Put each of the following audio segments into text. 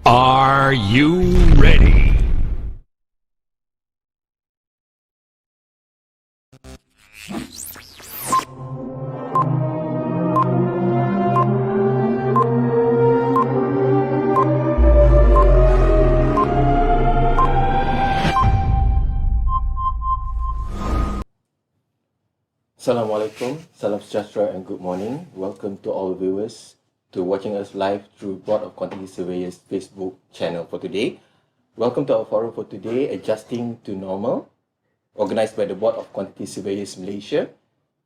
Are you ready? Assalamualaikum, salam sejahtera and good morning. Welcome to all viewers to watching us live through Board of Quantity Surveyors Facebook channel for today. Welcome to our forum for today, Adjusting to Normal, organized by the Board of Quantity Surveyors Malaysia.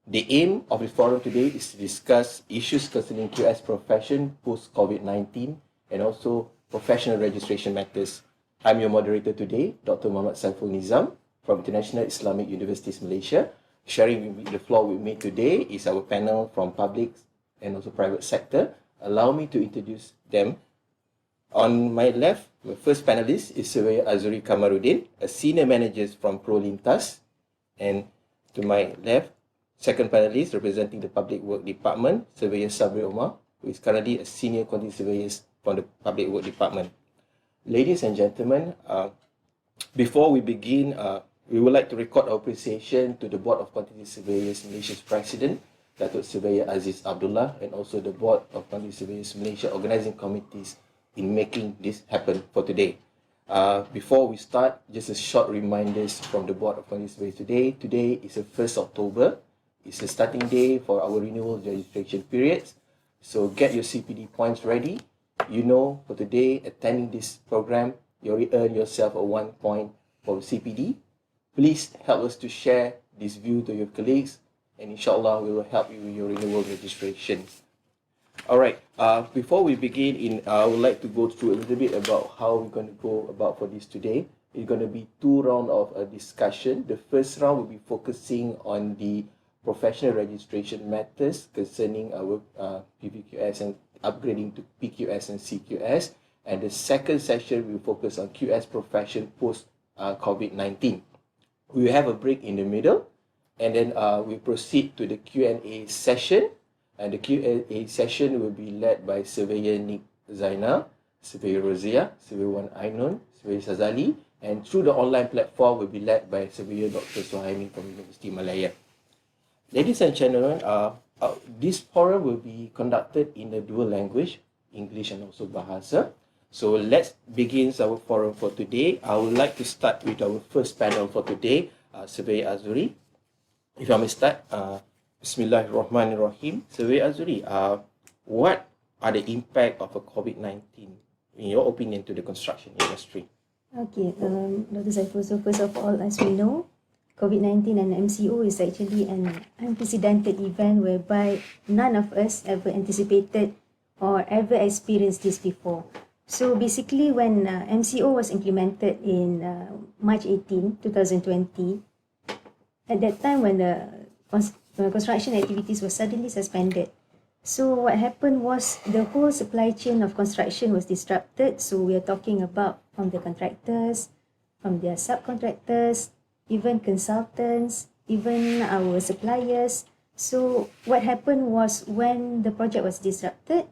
The aim of the forum today is to discuss issues concerning QS profession post-COVID-19 and also professional registration matters. I'm your moderator today, Dr. Muhammad Saiful Nizam from International Islamic Universities Malaysia. Sharing the floor with me today is our panel from public and also private sector. Allow me to introduce them. On my left, the first panelist is Surveyor Azuri Kamaruddin, a senior manager from ProLintas. And to my left, second panelist representing the Public Work Department, Surveyor Sabri Omar, who is currently a senior quantity surveyor from the Public Work Department. Ladies and gentlemen, before we begin, we would like to record our appreciation to the Board of Quantity Surveyors Malaysia's President, Datuk Surveyor Aziz Abdullah, and also the Board of Quantity Surveyors Malaysia organizing committees in making this happen for today. Before we start, just a short reminders from the Board of Quantity Surveyors today. Today is the 1st October. It's the starting day for our renewal registration periods. So get your CPD points ready. You know, for today, attending this program, you already earn yourself a 1 point for CPD. Please help us to share this view to your colleagues, and inshallah we will help you with your renewal registration. Alright, before we begin, I would like to go through a little bit about how we're going to go about for this today. It's going to be 2 rounds of a discussion. The first round will be focusing on the professional registration matters concerning our PVQS and upgrading to PQS and CQS. And the second session will focus on QS profession post COVID-19. We will have a break in the middle, and then we proceed to the Q&A session. And the Q&A session will be led by Surveyor Nick Zainal, Surveyor Rozia, Surveyor Wan Ainun, Surveyor Sazali, and through the online platform will be led by Surveyor Dr. Suhaimi from University Malaya. Ladies and gentlemen, this forum will be conducted in a dual language, English and also Bahasa. So let's begin our forum for today. I would like to start with our first panel for today, Surveyor Azuri. If I may start, Bismillahirrahmanirrahim. Surveyor Azuri, what are the impact of a COVID-19, in your opinion, to the construction industry? Okay, Dr. Saiful, so first of all, as we know, COVID-19 and MCO is actually an unprecedented event whereby none of us ever anticipated or ever experienced this before. So basically, when MCO was implemented in March 18, 2020, at that time when the construction activities were suddenly suspended, so what happened was the whole supply chain of construction was disrupted. So we are talking about from the contractors, from their subcontractors, even consultants, even our suppliers. So what happened was when the project was disrupted,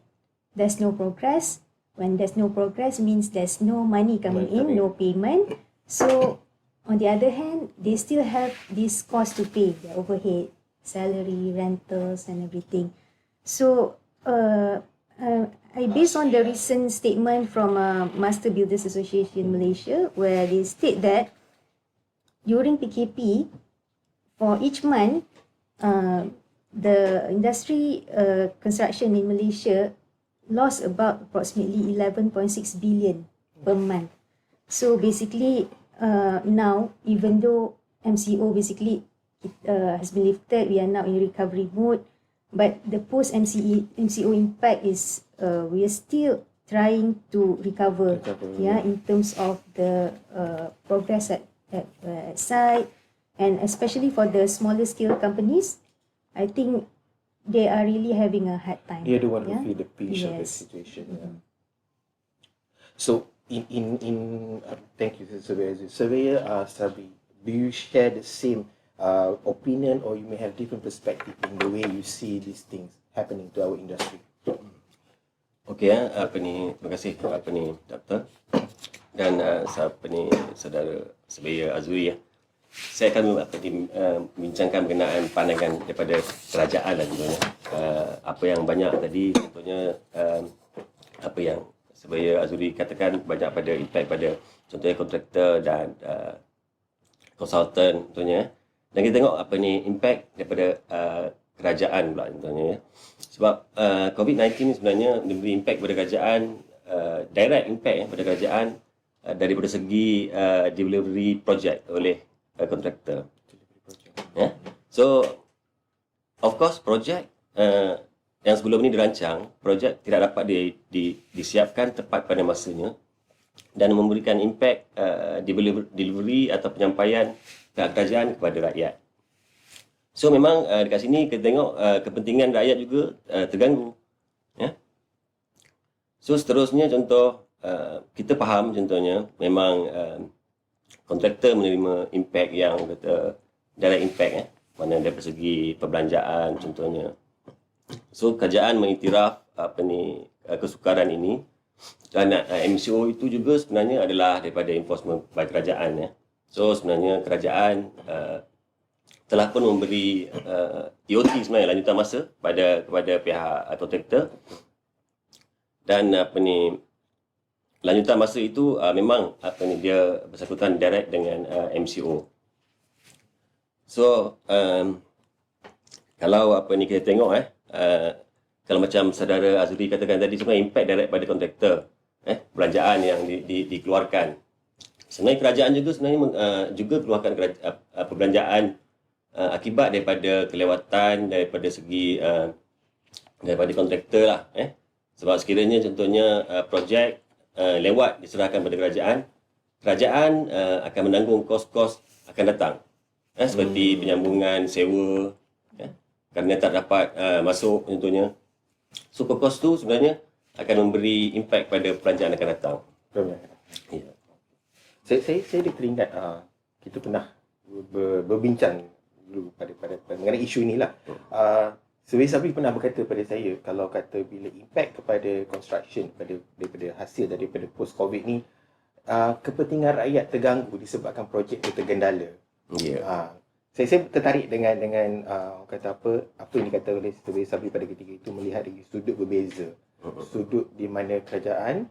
there's no progress. When there's no progress means there's no money coming in, no payment. So on the other hand, they still have this cost to pay, their overhead, salary, rentals and everything. So I based on the recent statement from Master Builders Association Malaysia, where they state that during PKP, for each month, the industry construction in Malaysia lost about approximately 11.6 billion per month. So basically, now even though MCO basically has been lifted, we are now in recovery mode. But the post MCO impact is we are still trying to recover. Yeah, in terms of the progress at site, and especially for the smaller scale companies, I think they are really having a hard time. They don't want to feel the pinch of the Yes. situation. Yeah. So thank you, Surveyor Sabi. Do you share the same opinion, or you may have different perspective in the way you see these things happening to our industry? Okey, terima kasih Doktor dan saudara Surveyor Azuri ya. Saya akan membincangkan berkenaan pandangan daripada kerajaan lah contohnya. Apa yang banyak tadi contohnya apa yang Surveyor Azuri katakan banyak pada impact pada contohnya kontraktor dan konsultan contohnya. Dan kita tengok impact daripada kerajaan pula contohnya. Sebab COVID-19 ni sebenarnya memberi impact kepada kerajaan, direct impact pada kerajaan daripada segi delivery project oleh kontraktor. Yeah. So of course projek yang sebelum ini dirancang, projek tidak dapat disiapkan tepat pada masanya dan memberikan impact delivery atau penyampaian pihak kerajaan kepada rakyat. So memang dekat sini kita tengok kepentingan rakyat juga terganggu. Ya. So seterusnya contoh kita faham contohnya memang kontraktor menerima impact yang kata direct impact mana dari segi perbelanjaan contohnya. So kerajaan mengiktiraf kesukaran ini dan MCO itu juga sebenarnya adalah daripada enforcement by kerajaan ya. So sebenarnya kerajaan telah pun memberi EOT sebenarnya lanjutan masa kepada pihak kontraktor dan lanjutan masa itu memang dia bersangkutan direct dengan MCO. So kalau kita tengok kalau macam saudara Azuri katakan tadi sebenarnya impact direct pada kontraktor belanjaan yang dikeluarkan. Sebenarnya kerajaan juga juga keluarkan perbelanjaan akibat daripada kelewatan daripada segi daripada kontraktor lah sebab sekiranya contohnya projek lewat diserahkan kepada kerajaan akan menanggung kos-kos akan datang seperti penyambungan sewa kerana tak dapat masuk contohnya. So kos tu sebenarnya akan memberi impact pada pelanjaan akan datang. Ya. Saya teringat kita pernah berbincang dulu pada mengenai isu inilah. Surveyor Sabri pernah berkata pada saya kalau kata bila impact kepada construction daripada hasil daripada post COVID ni kepentingan rakyat terganggu disebabkan projek itu tergendala. Yeah. Saya tertarik dengan kata apa yang dikata oleh Surveyor Sabri pada ketika itu melihat dari sudut berbeza. Sudut di mana kerajaan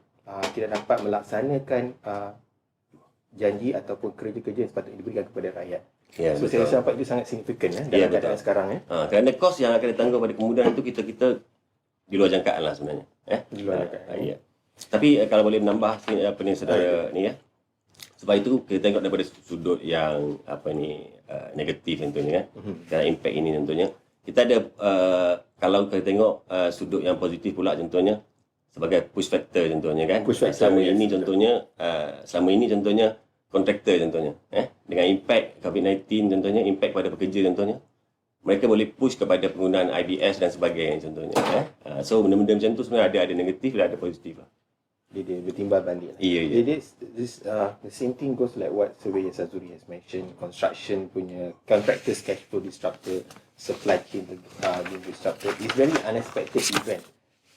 tidak dapat melaksanakan janji ataupun kerja-kerja yang sepatutnya diberikan kepada rakyat. Ya, so saya rasa itu sangat signifikan dalam keadaan sekarang kerana kos yang akan ditanggung pada kemudahan itu kita di luar jangkaan lah sebenarnya. Di luar jangkaan. Ya. Tapi kalau boleh menambah apa ni saudara ni ya. Sebab itu kita tengok daripada sudut yang negatif tentunya kerana impact ini tentunya. Kita ada kalau kita tengok sudut yang positif pula contohnya sebagai push factor contohnya kan. Selama ini contohnya kontraktor contohnya dengan impact COVID-19 contohnya impact pada pekerja contohnya mereka boleh push kepada penggunaan IBS dan sebagainya contohnya so benda-benda macam tu sebenarnya ada negatif dan ada positif lah. Dia bertimbal balik lah. The same thing goes like what Surveyor Azuri has mentioned, construction punya contractors cash flow disrupted, supply chain being disrupted. It's very unexpected event.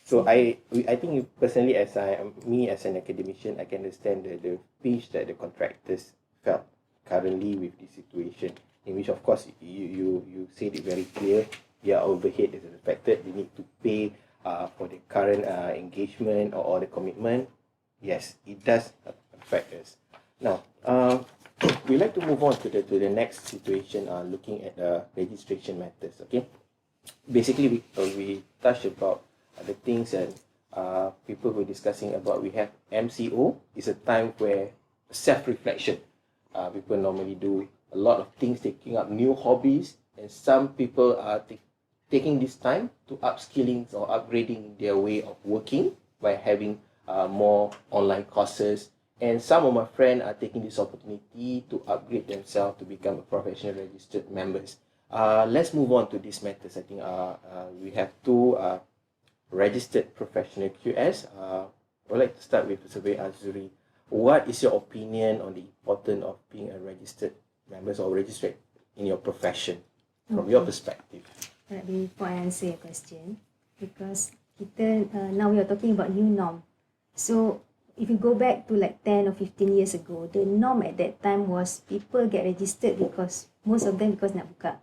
So I think personally as an academician, I can understand the pinch that the contractors felt currently with this situation, in which of course you said it very clear, their overhead is affected, they need to pay for the current engagement or the commitment. Yes, it does affect us. Now, we'd like to move on to the next situation, looking at registration matters. Okay, basically we touched about the things and people were discussing about. We have MCO is a time where self-reflection. People normally do a lot of things, taking up new hobbies, and some people are taking this time to upskilling or upgrading their way of working by having more online courses. And some of my friends are taking this opportunity to upgrade themselves to become a professional registered members. Let's move on to these matters. I think we have two registered professional QS. I would like to start with Surveyor Azuri. What is your opinion on the importance of being a registered member or registered in your profession from your perspective? Right, before I answer your question, because kita now we are talking about new norm. So if you go back to like 10 or 15 years ago, the norm at that time was people get registered because most of them because nak buka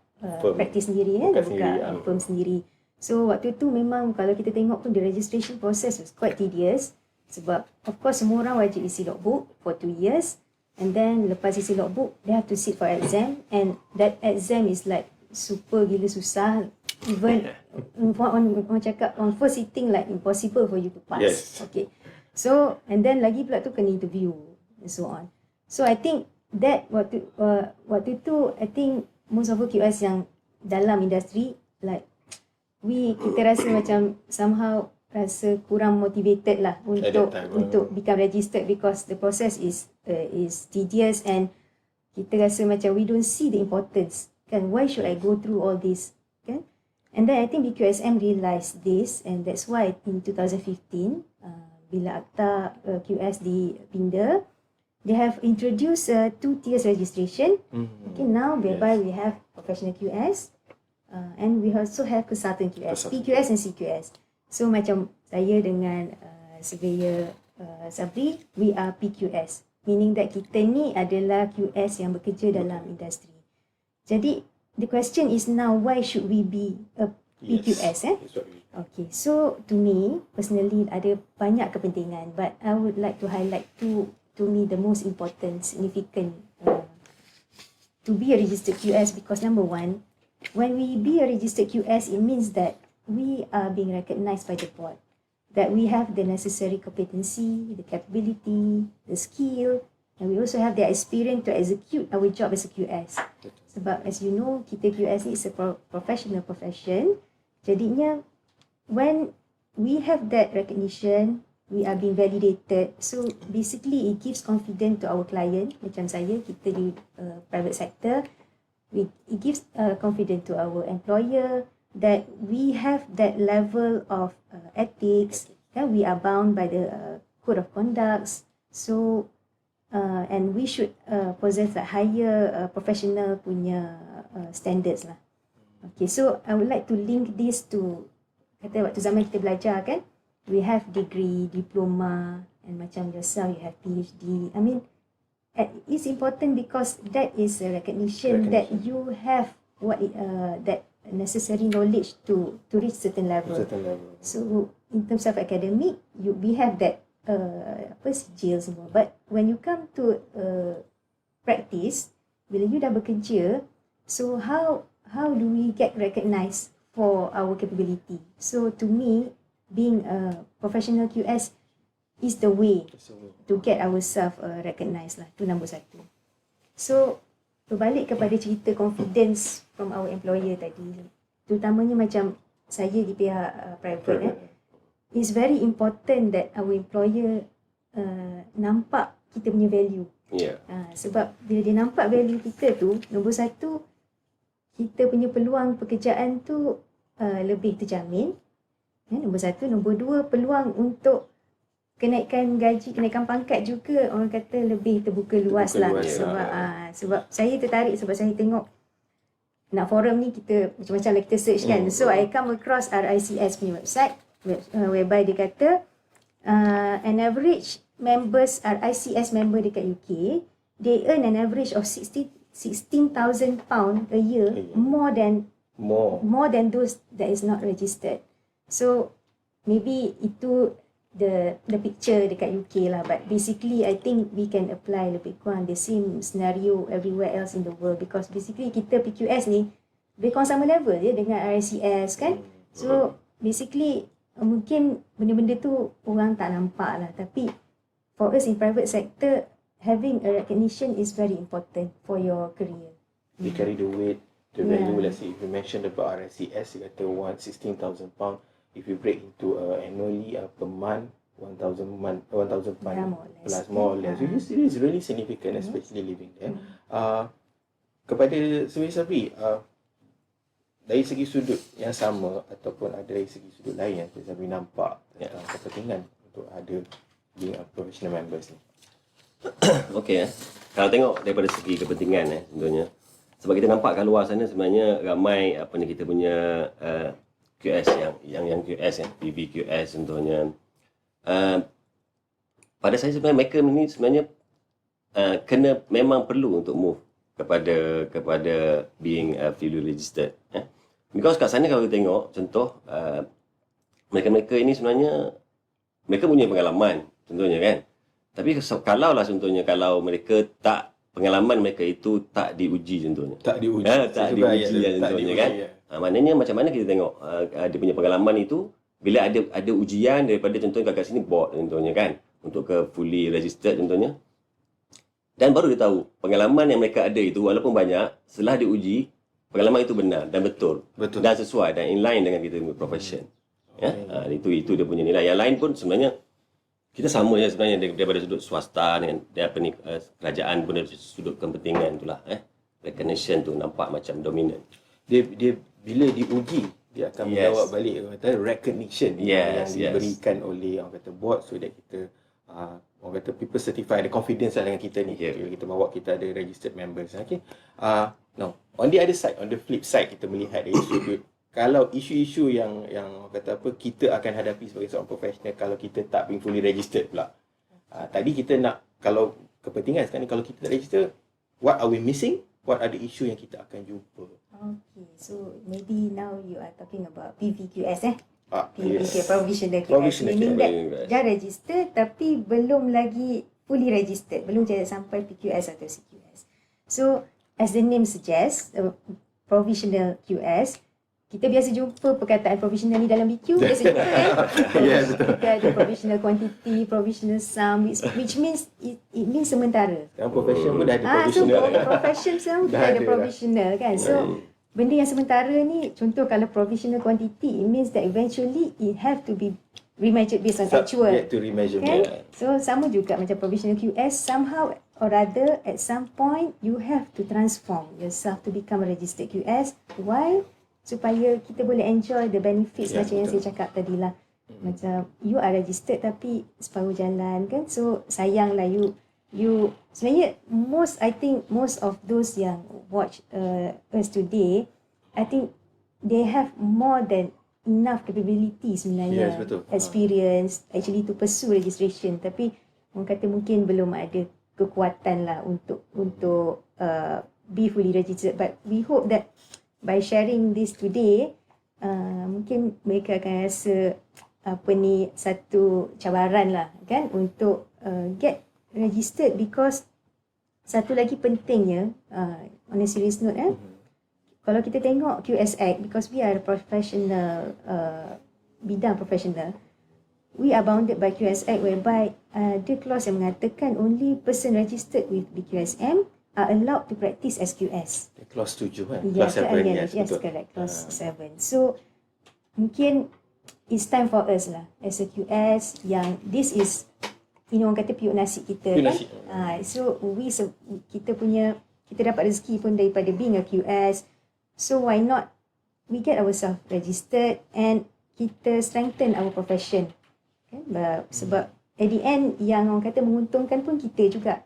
practice sendiri, nak buka firm sendiri. So waktu tu memang kalau kita tengok pun the registration process was quite tedious sebab of course semua orang wajib isi logbook for 2 years and then lepas isi logbook they have to sit for exam and that exam is like super gila susah, even orang cakap on first sitting like impossible for you to pass. Yes. Okay. So, and then lagi pula tu kena interview and so on. So, I think that waktu tu, I think most of the QS yang dalam industri, like, kita rasa macam somehow rasa kurang motivated lah untuk become registered because the process is tedious and kita rasa macam we don't see the importance. Kan, why should I go through all this? Kan? And then I think BQSM realised this and that's why in 2015, bila Akta QS dipinda, they have introduced 2 tiers registration. Okay, now whereby we have professional QS and we also have consultant QS, PQS and CQS. So macam saya dengan Surveyor Sabri, we are PQS, meaning that kita ni adalah QS yang bekerja dalam industri. Jadi the question is now why should we be a PQS? Okay, so to me personally ada banyak kepentingan, but I would like to highlight to me the most important, significant to be a registered QS because number one, when we be a registered QS, it means that we are being recognized by the board, that we have the necessary competency, the capability, the skill, and we also have the experience to execute our job as a QS. Sebab as you know, kita QS ni is a professional profession, jadinya when we have that recognition, we are being validated. So basically it gives confidence to our client. Macam saya, kita di private sector, it gives confidence to our employer that we have that level of ethics. We are bound by the code of conducts. So and we should possess a higher professional punya standards lah. Okay, so I would like to link this to kata waktu zaman kita belajar kan, we have degree, diploma, and macam yourself you have PhD. I mean, it's important because that is a recognition that you have what that necessary knowledge to reach certain level. So in terms of academic, we have that sijil semua. But when you come to practice, bila you dah bekerja, so how do we get recognized for our capability? So to me, being a professional QS is the way to get ourselves recognized lah. Itu nombor 1. So berbalik kepada cerita confidence from our employer tadi, terutamanya macam saya di pihak private, it's very important that our employer nampak kita punya value. Sebab bila dia nampak value kita tu, nombor 1, kita punya peluang pekerjaan tu lebih terjamin. Nombor 1. Nombor 2, peluang untuk kenaikan gaji, kenaikan pangkat juga orang kata lebih terbuka luas lah. Sebab saya tertarik sebab saya tengok nak forum ni kita macam-macam lah kita search kan. So I come across RICS punya website whereby dia kata an average members, RICS member dekat UK, they earn an average of 16,000 pound a year, more than those that is not registered. So maybe itu the picture dekat UK lah, but basically I think we can apply lebih kurang the same scenario everywhere else in the world because basically kita PQS ni lebih kurang sama level je dengan RICS kan. So basically mungkin benda-benda tu orang tak nampak lah, tapi for us in private sector having a recognition is very important for your career. They carry the weight, the value. Let's say if you mentioned about RSCS, you kata £16,000. If you break into annually per month, 1,000 pound plus more or less. It is really significant, especially living there. Kepada Sabri, dari segi sudut yang sama ataupun ada dari segi sudut lain yang Sabri nampak tentang kepentingan untuk ada being a professional members ni. Okey, kalau tengok daripada segi kepentingan tentunya, sebab kita nampak kat luar sana sebenarnya ramai kita punya QS yang QS PVQS contohnya. Pada saya sebenarnya mereka ni sebenarnya kena memang perlu untuk move kepada being fully registered. Because kat sana kalau kita tengok contoh mereka-mereka ini sebenarnya mereka punya pengalaman contohnya kan. Tapi kalau mereka tak, pengalaman mereka itu tak diuji contohnya. Tak diuji. Tak diuji contohnya kan. Maknanya macam mana kita tengok dia punya pengalaman itu bila ada ujian daripada contohnya kat sini board contohnya kan untuk ke fully registered contohnya. Dan baru dia tahu pengalaman yang mereka ada itu walaupun banyak, setelah diuji pengalaman itu benar dan betul. Dan sesuai dan in line dengan kita punya profession. Itu dia punya nilai. Yang lain pun sebenarnya kita sama je sebenarnya daripada sudut swasta dengan kerajaan pun dari sudut kepentingan itulah. Recognition tu nampak macam dominant. Dia bila diuji dia akan menjawab balik kata recognition yang diberikan oleh orang kata board, so that kita orang kata people certify the confidence dengan kita ni. Kita bawa kita ada registered members. Okay. Now on the other side, on the flip side, kita melihat dari sudut kalau isu-isu yang kata apa kita akan hadapi sebagai seorang profesional kalau kita tak being fully registered pula. Tadi kita nak, kalau kepentingan sekarang ni, kalau kita tak register, what are we missing? What are the issue yang kita akan jumpa? Okay, so maybe now you are talking about PVQS yes. PVQ, provisional QS. Provisional Meaning that QS. dah register tapi belum lagi fully registered, belum sampai PQS atau CQS. So as the name suggests, provisional QS, kita biasa jumpa perkataan provisional ni dalam BQ, biasa jumpa kan? Kita ada provisional quantity, provisional sum, which means it means sementara. Yang profession pun dah ada provisional. So profession sekarang dah ada provisional kan. So benda yang sementara ni, contoh kalau provisional quantity, it means that eventually it have to be remeasured based on actual. Subject to remeasurement. Kan? So sama juga macam provisional QS, somehow or other at some point you have to transform yourself to become a registered QS. Why? Supaya kita boleh enjoy the benefits macam yang saya cakap tadi lah. Macam you are registered tapi separuh jalan kan. So sayanglah you sebenarnya I think most of those yang watch us today, I think they have more than enough capability sebenarnya. Experience actually to pursue registration, tapi orang kata mungkin belum ada kekuatan lah untuk be fully registered. But we hope that by sharing this today, mungkin mereka akan rasa satu cabaran lah kan untuk get registered, because satu lagi pentingnya on a serious note kalau kita tengok QS Act, because we are a professional bidang professional, we are bounded by QS Act whereby the clause yang mengatakan only person registered with BQSM are allowed to practice as QS. Clause 7 kan? Clause 7, yes, correct. Clause 7. So, mungkin it's time for us lah as a QS yang this is, orang kata piuk nasi kita kan? So, kita dapat rezeki pun daripada being a QS. So, why not we get ourselves registered and kita strengthen our profession. Okay? Sebab at the end, yang orang kata menguntungkan pun kita juga.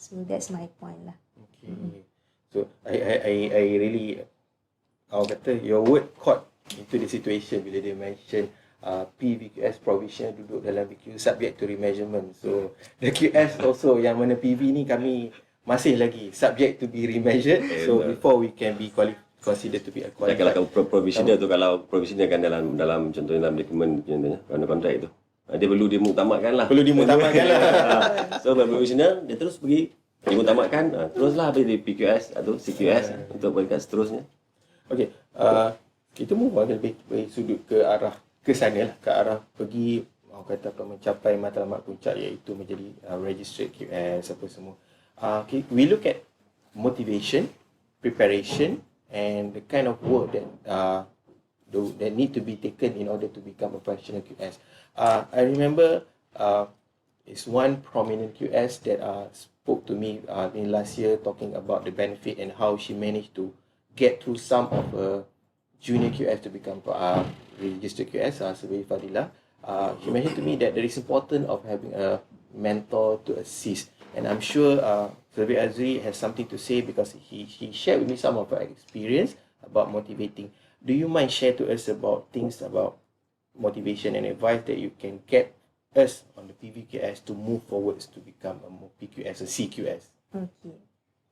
So that's my point lah. Okay. So I really, orang kata your word caught into the situation bila dia mention PVQS provision duduk dalam BQ subject to remeasurement. So the QS also yang mana PV ni kami masih lagi subject to be remeasured. So before we can be considered to be a qualified. Kalau provisional tu, kalau provisional kan dalam contohnya dalam dokumen contohnya kontrak itu, dia perlu dimuktamadkan lah. So provisional dia terus pergi dimuktamadkan, teruslah habis di PQS atau CQS untuk peringkat seterusnya. Okay, kita move on lebih sudut ke arah ke sana lah, ke arah pergi orang kata akan mencapai matlamat puncak iaitu menjadi registered QS apa semua. We look at motivation, preparation and the kind of work that need to be taken in order to become a professional QS. I remember is one prominent QS that spoke to me in last year talking about the benefit and how she managed to get through some of her junior QS to become registered QS, Surveyor Fadilah. She mentioned to me that there is important of having a mentor to assist, and I'm sure Surveyor Azri has something to say because he shared with me some of her experience about motivating. Do you mind share to us about things about motivation and advice that you can get us on the PVQS to move forwards to become a PQS, a CQS? Okay.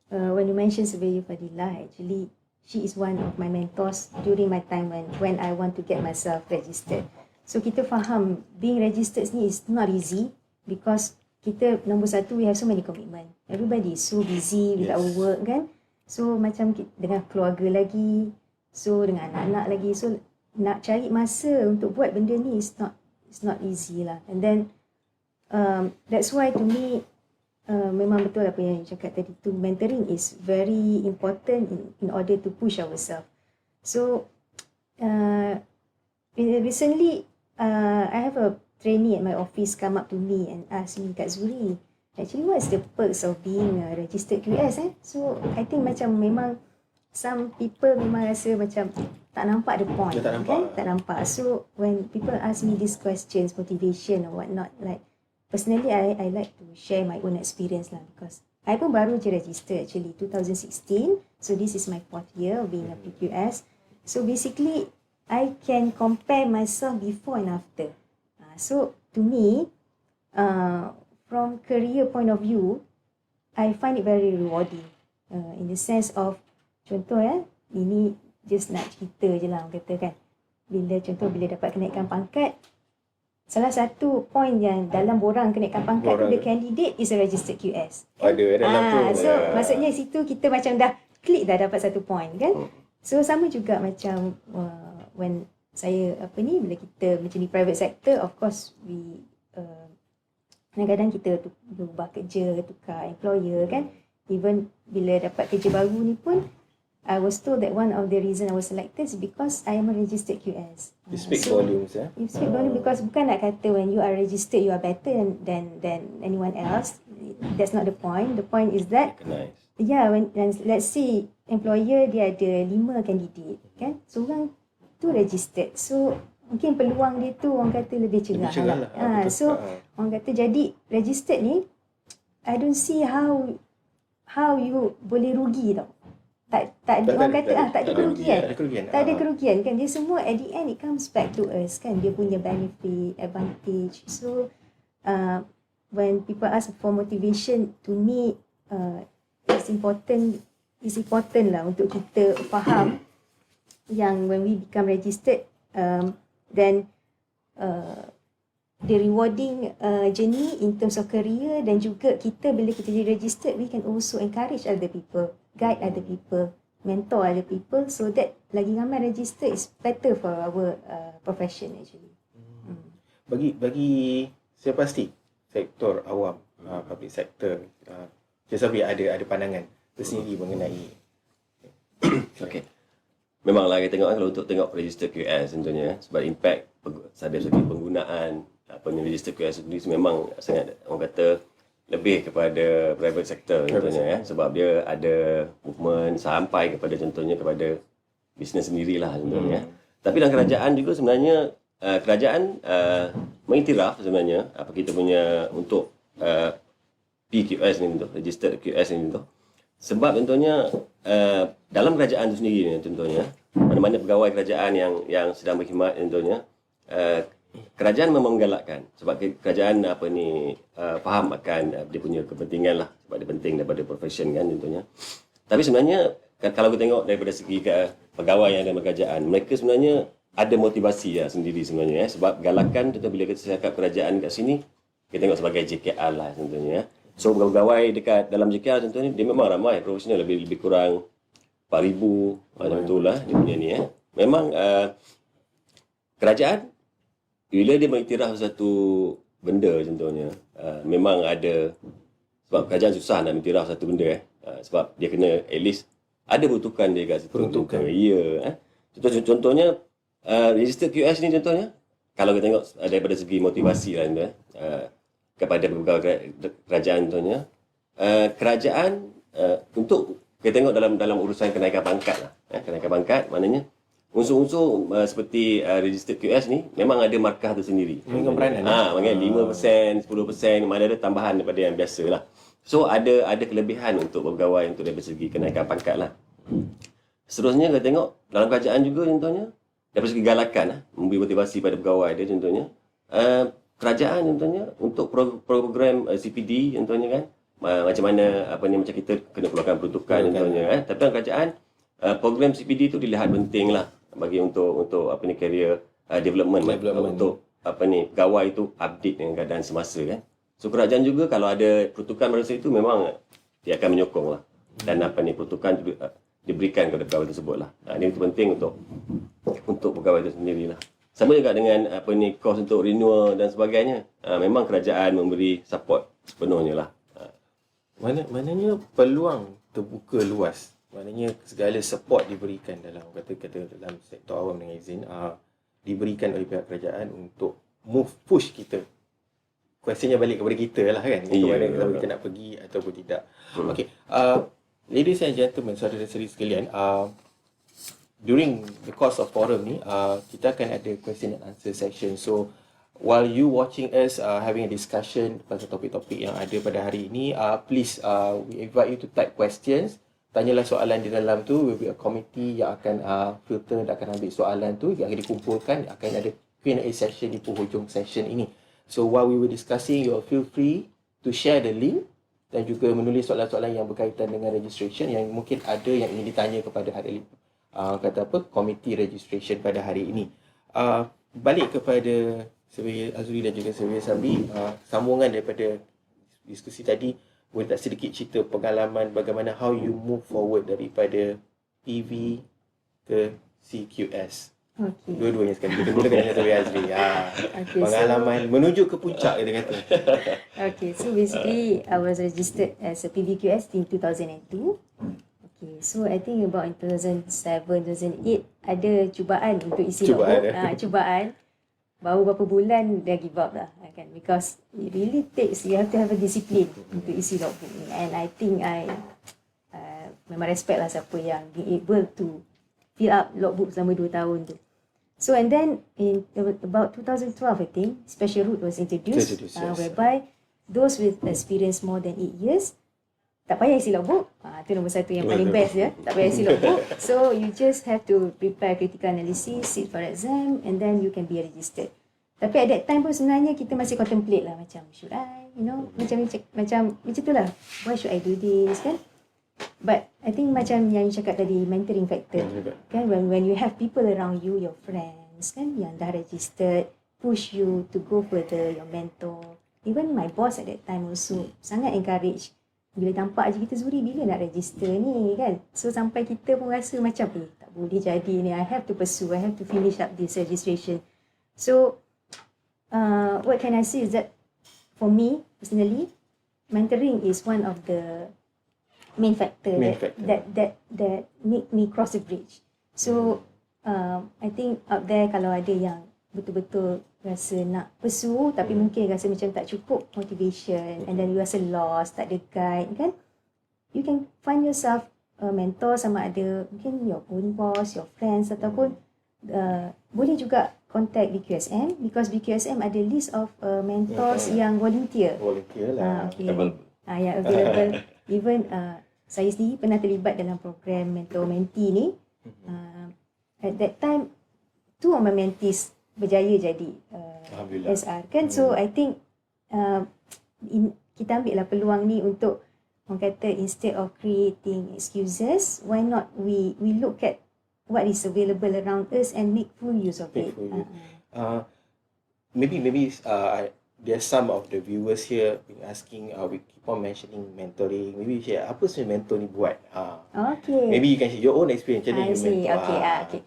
When you mention Surveyor Fadilah, actually, she is one of my mentors during my time when I want to get myself registered. So kita faham being registered ni is not easy because kita nombor satu, we have so many commitment. Everybody is so busy with our work kan. So macam dengan keluarga lagi, so dengan anak-anak lagi, so nak cari masa untuk buat benda ni is not easy lah. And then that's why to me memang betul apa yang you cakap tadi tu, mentoring is very important in order to push ourselves. So recently I have a trainee at my office come up to me and ask me, Kak Zuri, actually what's the perks of being a registered QS So I think macam memang some people memang rasa macam tak nampak the point, tak nampak. So when people ask me these questions, motivation or whatnot, like personally I like to share my own experience lah, because I pun baru je register actually 2016. So this is my 4th year of being a PQS. So basically I can compare myself before and after. So to me, from career point of view, I find it very rewarding. In the sense of, contoh ini just nak cerita je lah orang kata kan. Bila dapat kenaikan pangkat, salah satu point yang dalam borang kenaikan pangkat tu, the candidate is a registered QS. So maksudnya situ kita macam dah klik dah dapat satu point kan. So sama juga macam when saya bila kita macam di private sector, of course we kadang-kadang kita berubah kerja, tukar employer kan. Even bila dapat kerja baru ni pun, I was told that one of the reason I was selected is because I am a registered QS. You speak volumes, You speak volumes because bukan nak kata when you are registered you are better than anyone else. That's not the point. The point is that when let's say employer dia ada 5 candidate kan, seorang tu registered. So mungkin peluang dia tu orang kata lebih cerah lah. So orang kata jadi registered ni, I don't see how you boleh rugi tau. Tak ada kerugian kan. Dia semua at the end it comes back to us kan. Dia punya benefit, advantage. So when people ask for motivation, to me it's important lah untuk kita faham yang when we become registered, then the rewarding journey in terms of career, dan juga kita bila kita jadi registered, we can also encourage other people, guide other people, mentor other people, so that lagi ramai register is better for our profession actually. Bagi saya pasti sektor awam, public sector, Sabi ada pandangan tersendiri mengenai. Okay. Memanglah kita tengok kalau untuk tengok register QS tentunya, sebab impact dari segi penggunaan register QS sendiri memang sangat, orang kata, lebih kepada private sector contohnya sebab dia ada movement sampai kepada contohnya kepada bisnes sendirilah contohnya. Tapi dalam kerajaan juga sebenarnya kerajaan mengiktiraf sebenarnya apa kita punya untuk PQS ni, untuk registered QS ni tu. Sebab contohnya dalam kerajaan itu sendiri ni contohnya, mana-mana pegawai kerajaan yang sedang berkhidmat contohnya, kerajaan memang menggalakkan sebab kerajaan faham akan dia punya kepentingan lah, sebab dia penting daripada profession kan contohnya. Tapi sebenarnya kalau kita tengok daripada segi pegawai yang ada dalam kerajaan, mereka sebenarnya ada motivasi sendiri sebenarnya sebab galakan contoh bila kita cakap kerajaan kat sini, kita tengok sebagai JKR lah contohnya. So pegawai dekat dalam JKR contohnya dia memang ramai, profesional lebih kurang 4,000 macam itulah dia punya ni Memang kerajaan bila dia mengiktiraf satu benda contohnya, memang ada, sebab kerajaan susah nak mengiktiraf satu benda sebab dia kena at least ada peruntukan dia kat situ. Peruntukan. Ya. Contohnya register QS ni contohnya, kalau kita tengok daripada segi motivasi lah kepada pegawai kerajaan contohnya, kerajaan untuk kita tengok dalam urusan kenaikan pangkat lah. Kenaikan pangkat maknanya unsur-unsur seperti registered QS ni memang ada markah tersendiri. Dengan peranan. Maknanya 5%, 10%, mana ada tambahan daripada yang biasa lah. So ada kelebihan untuk pegawai untuk dari segi kenaikan pangkat lah. Seterusnya kita tengok dalam kerajaan juga contohnya, dari segi galakan memberi motivasi pada pegawai dia contohnya. Kerajaan contohnya untuk program CPD contohnya kan, macam mana macam kita kena keluarkan peruntukan contohnya kan. Tapi dalam kerajaan program CPD tu dilihat penting lah bagi untuk career development. Untuk pegawai itu update dengan keadaan semasa kan. So kerajaan juga kalau ada peruntukan pada masa itu memang dia akan menyokong lah. Dan peruntukan juga diberikan kepada pegawai tersebut lah. Ini itu penting untuk pegawai itu sendiri lah. Sama juga dengan kos untuk renewal dan sebagainya. Memang kerajaan memberi support sepenuhnya lah. Maknanya peluang terbuka luas. Maknanya segala support diberikan dalam kata dalam sektor awam dengan izin diberikan oleh pihak kerajaan untuk push kita. Kuesionya balik kepada kita lah kan. Ke mana kita nak pergi ataupun tidak. Okay. Ladies and gentlemen, saudara-saudari sekalian, during the course of forum ni, kita akan ada question and answer section. So, while you watching us having a discussion pasal topik-topik yang ada pada hari ini, please, we invite you to type questions. Tanyalah soalan di dalam tu. Will be a committee yang akan filter dan akan ambil soalan tu yang akan dikumpulkan. Akan ada Q&A session di penghujung session ini. So, while we were discussing, you all feel free to share the link dan juga menulis soalan-soalan yang berkaitan dengan registration yang mungkin ada yang ingin ditanya kepada hari committee registration pada hari ini. Balik kepada Surveyor Azuri dan juga Surveyor Sabri, sambungan daripada diskusi tadi, boleh tak sedikit cerita pengalaman bagaimana how you move forward daripada PV ke CQS? Okay. Dua-duanya sekali. Kita mulakan dengan Surveyor Azri. Okay, pengalaman menuju ke puncak kita kata. Okay, so basically I was registered as a PVQS in 2002. Okay, so I think about in 2007, 2008 ada cubaan untuk isi logbook. Cubaan. Baru berapa bulan dah give up lah kan, because it really takes, you have to have a discipline untuk isi logbook ni. And I think I memang respect lah siapa yang be able to fill up logbook selama 2 tahun tu. So and then in about 2012 I think special route was introduced, whereby those with experience more than 8 years tak payah isi logbook. Itu nombor satu yang paling best ya. Tak payah isi logbook. So you just have to prepare critical analysis, sit for exam, and then you can be registered. Tapi at that time pun sebenarnya kita masih contemplate lah macam should I, macam tu lah. Why should I do this kan? But I think macam yang you cakap tadi, mentoring factor kan, when you have people around you, your friends kan yang dah registered, push you to go further, your mentor. Even my boss at that time also sangat encourage. Bila nampak je kita, Zuri bila nak register ni kan. So sampai kita pun rasa macam tak boleh jadi ni, I have to pursue, I have to finish up this registration. So what can I say is that for me personally, mentoring is one of the main factor that make me cross the bridge. So I think out there kalau ada yang betul-betul rasa nak pursue tapi mungkin rasa macam tak cukup motivation, and then you rasa lost, tak ada guide kan, you can find yourself a mentor, sama ada mungkin your own boss, your friends, ataupun boleh juga contact BQSM, because BQSM ada list of mentors yang volunteer lah. Yang available. Even saya sendiri pernah terlibat dalam program mentor-mentee ni. At that time 2 of my mentees berjaya jadi SR kan. So I think kita ambil lah peluang ni untuk, orang kata, instead of creating excuses, why not we look at what is available around us and make full use of it. Maybe there's some of the viewers here asking, we keep on mentioning mentoring. Maybe share apa sebenarnya mentor ni buat. Okay. Maybe you can share your own experience. Macam mana you mentor. Okay.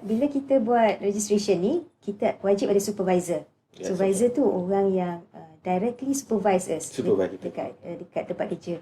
Bila kita buat registration ni, kita wajib ada supervisor. Yes, Supervisor tu orang yang directly supervise us Supervise kita. dekat tempat kerja.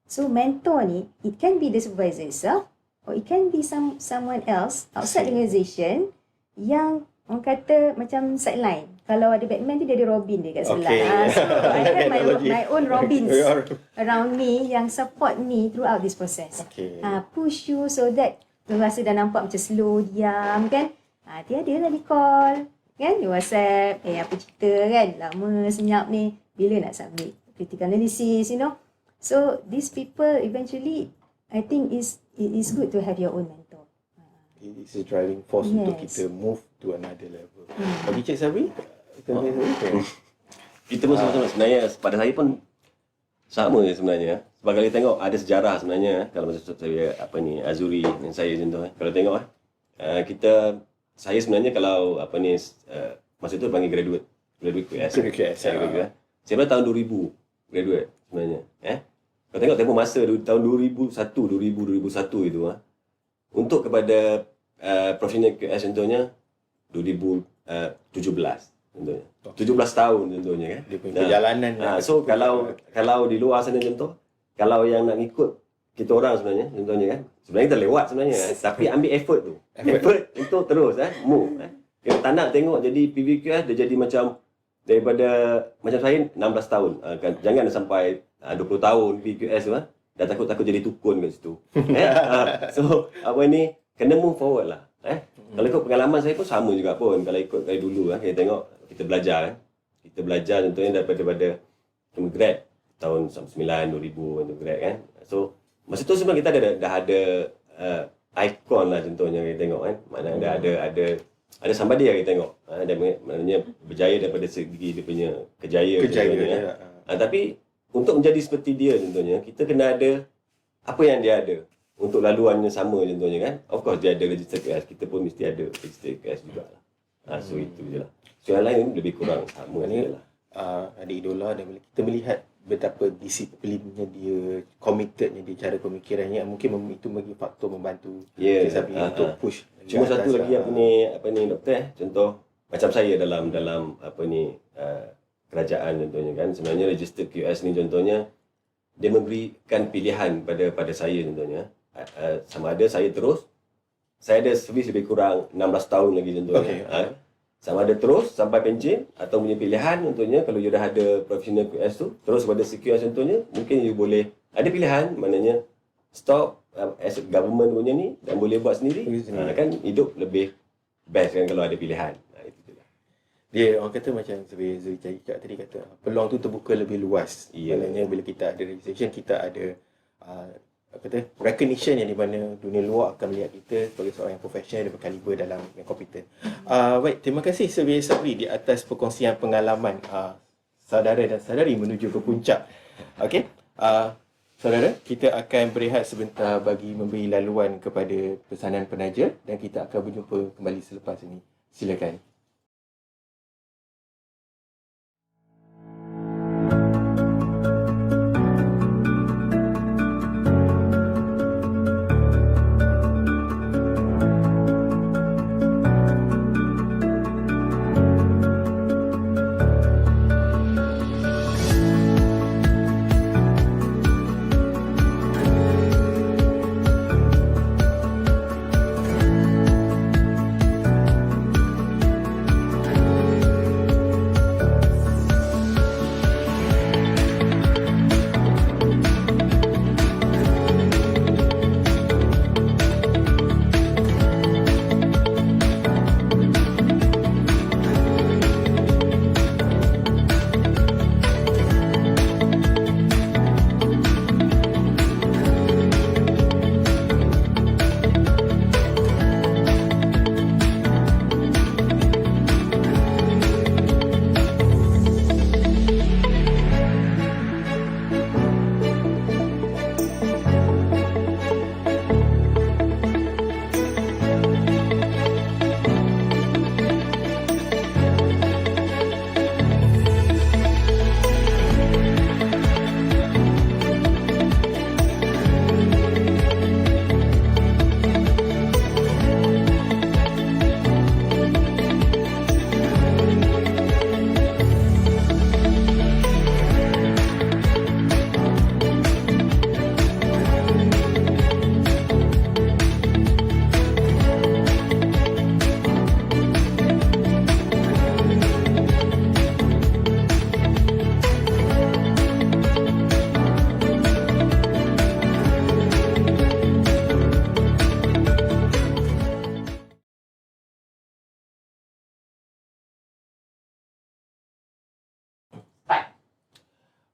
So mentor ni, it can be the supervisor itself or it can be someone else outside the organization yang orang kata macam sideline. Kalau ada Batman tu dia ada Robin dia kat sebelah. Okay. So I have Analogy. my own Robins Yeah. around me yang support me throughout this process. Okay. Push you so that you rasa dah nampak macam slow, diam kan. Tiada lah di call. Kan, di WhatsApp, apa cerita kan, lama senyap ni, bila nak submit critical analysis, you know. So, these people eventually, I think it is good to have your own mentor. It's a driving force untuk Yes. kita move to another level. Bagi Cik Sabri, Kita pun sama-sama sebenarnya, pada saya pun sama je sebenarnya. Sebab kalau tengok ada sejarah sebenarnya, kalau masa saya Azuri dan saya contoh, kalau tengok saya sebenarnya kalau masa tu panggil graduate QS. QS, Saya graduate. Saya pada tahun 2000 graduate sebenarnya. Kalau tengok tempoh masa tahun 2001 itu untuk kepada profesional QS contohnya 2017 contohnya. 17 tahun contohnya kan. Dia punya perjalanan. So kalau di luar sana contoh, kalau yang nak ikut kita orang sebenarnya contohnya kan, sebenarnya kita lewat sebenarnya tapi ambil effort tu. Effort untuk terus move. Kita tak nak tengok jadi PVQS dia jadi macam daripada macam saya 16 tahun. Jangan sampai 20 tahun PVQS tu dah takut-takut jadi tukun kat situ. So kena move forward lah. Kalau ikut pengalaman saya pun sama juga pun. Kalau ikut dari dulu kita tengok kita belajar Kita belajar contohnya daripada grad tahun 99 2000 untuk grad kan. So masa tu sebenarnya kita dah ada ikon lah contohnya kita tengok kan. Maknanya ada somebody yang kita tengok. Dia maknanya berjaya daripada segi dia punya kejayaan. Tapi untuk menjadi seperti dia contohnya, kita kena ada apa yang dia ada. Untuk laluannya sama contohnya kan. Of course dia ada register QS, kita pun mesti ada register QS juga lah. So itu je lah. So yang lain lebih kurang sama je lah. Ada idola dan kita melihat betapa disiplinnya dia, committednya dia, cara pemikirannya, mungkin itu bagi faktor membantu Cik Sabri untuk push. Cuma satu lagi apa ni doktor contoh macam saya dalam kerajaan contohnya kan, sebenarnya register QS ni contohnya dia memberikan pilihan pada saya contohnya, sama ada saya ada servis lebih kurang 16 tahun lagi contohnya. Sama ada terus sampai pencen atau punya pilihan contohnya kalau you dah ada professional QS tu terus pada QS contohnya, mungkin you boleh ada pilihan, maknanya stop as a government punya ni dan boleh buat sendiri. Kan hidup lebih best kan kalau ada pilihan. Itu je lah. Dia orang kata macam Zuri cakap tadi, kata peluang tu terbuka lebih luas. Maknanya bila kita ada registration, kita ada recognition yang di mana dunia luar akan melihat kita sebagai seorang yang profesional dan berkaliber dalam yang kompeten. Baik, terima kasih Surveyor Sabri di atas perkongsian pengalaman saudara dan saudari menuju ke puncak. Okey. Saudara, kita akan berehat sebentar bagi memberi laluan kepada pesanan penaja dan kita akan berjumpa kembali selepas ini. Silakan.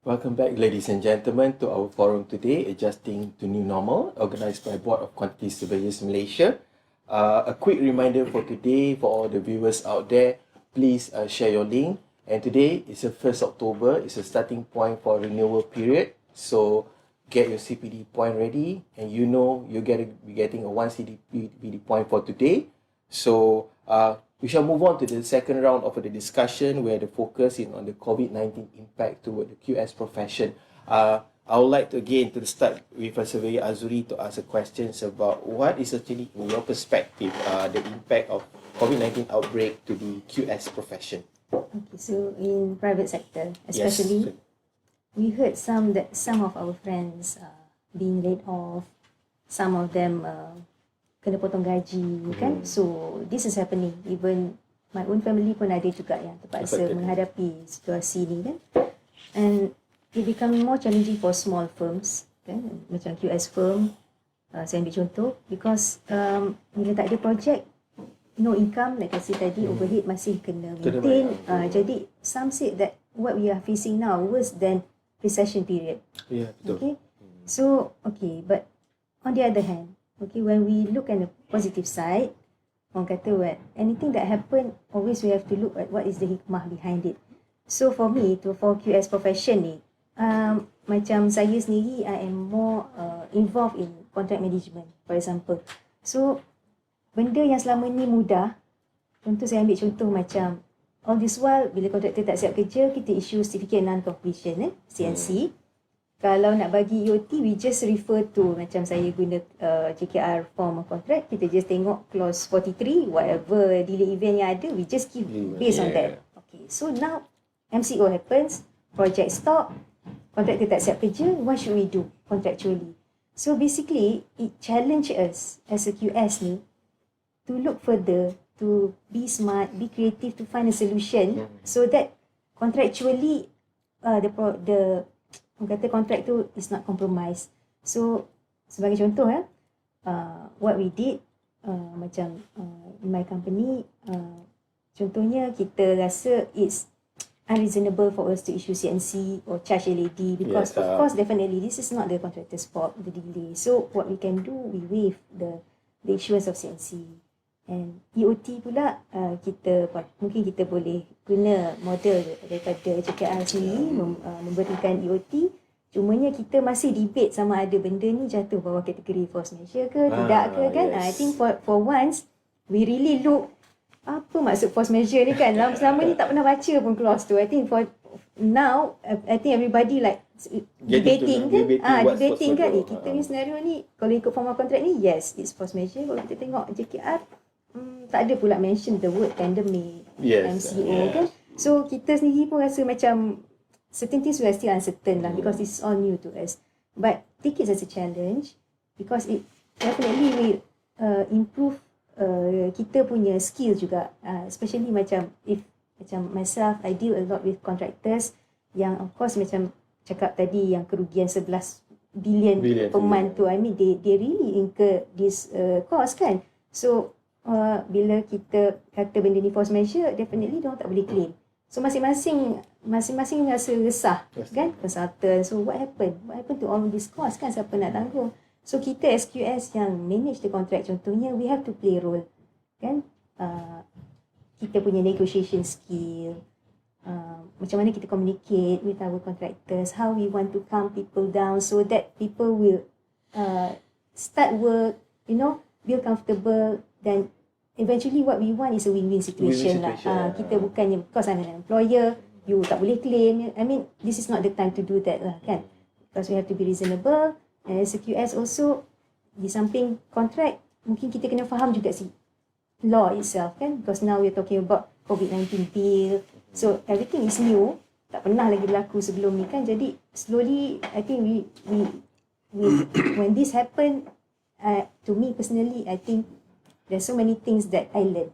Welcome back, ladies and gentlemen, to our forum today, Adjusting to New Normal, organised by Board of Quantity Surveyors Malaysia. A quick reminder for today, for all the viewers out there, please share your link. And today is the 1st October, it's a starting point for renewal period. So get your CPD point ready, and you know you're going to be getting a 1 CPD point for today. So we shall move on to the second round of the discussion, where the focus is on the COVID-19 impact toward the QS profession. I would like to again to start with Surveyor Azuri to ask a questions about what is actually, in your perspective, the impact of COVID-19 outbreak to the QS profession. Okay, so in private sector, especially, Yes. we heard some of our friends being laid off, some of them kena potong gaji kan. So this is happening. Even my own family pun ada juga yang terpaksa Affected. menghadapi situasi ni kan. And it becoming more challenging for small firms kan, macam QS firm. Saya ambil contoh because bila tak ada project, no income, like I said tadi, overhead masih kena maintain. Jadi some said that what we are facing now worse than recession period. Ya, betul. Okay, so okay, but on the other hand, okay, when we look at the positive side, orang kata what, anything that happen, always we have to look at what is the hikmah behind it. So for me, for QS profession ni, macam saya sendiri, I am more involved in contract management, for example. So benda yang selama ni mudah, contoh saya ambil contoh macam all this while bila kontraktor tak siap kerja, kita issue certificate non-completion CNC. Kalau nak bagi EOT, we just refer to, macam saya guna JKR form of contract, kita just tengok clause 43, whatever delay event yang ada, we just give based on that. Okay, so now MCO happens, project stop, contractor tak siap kerja, what should we do contractually? So basically, it challenge us as a QS ni to look further, to be smart, be creative, to find a solution so that contractually the orang kata kontrak tu is not compromised. So sebagai contoh what we did macam in my company, contohnya kita rasa it's unreasonable for us to issue CNC or charge LED because of course definitely this is not the contractor's fault, the delay. So what we can do, we waive the issuance of CNC. And EOT pula mungkin kita boleh guna model daripada JKR sendiri memberikan EOT. Cumanya kita masih debate sama ada benda ni jatuh bawah kategori force majeure ke tidak ke kan. I think for once we really look apa maksud force majeure ni kan. Selama ni tak pernah baca pun clause tu. I think for now I think everybody like debating kan kita ni senario ni kalau ikut formal contract ni yes it's force majeure. Kalau kita tengok JKR tak ada pula mention the word pandemic, MCO kan. So kita sendiri pun rasa macam certain things we are still uncertain lah because this is all new to us. But take it as a challenge because it definitely will improve kita punya skill juga. Especially macam macam myself, I deal a lot with contractors yang of course macam cakap tadi yang kerugian 11 billion per month tu. I mean they really incur this cost kan. So bila kita kata benda ni force majeure, definitely diorang tak boleh claim. So masing-masing rasa resah kan, consultant. So what happened to all this cost kan, siapa nak tanggung? So kita SQS yang manage the contract contohnya, we have to play role kan. Kita punya negotiation skill, macam mana kita communicate with our contractors, how we want to calm people down so that people will start work, feel comfortable. Then eventually what we want is a win-win situation lah. Kita bukannya because I'm an employer, you tak boleh claim. I mean this is not the time to do that lah kan. Because we have to be reasonable. And as a QS also, di samping contract, mungkin kita kena faham juga si law itself kan. Because now we're talking about COVID-19 bill. So everything is new. Tak pernah lagi berlaku sebelum ni kan. Jadi slowly I think we when this happen, to me personally, I think there's so many things that I learned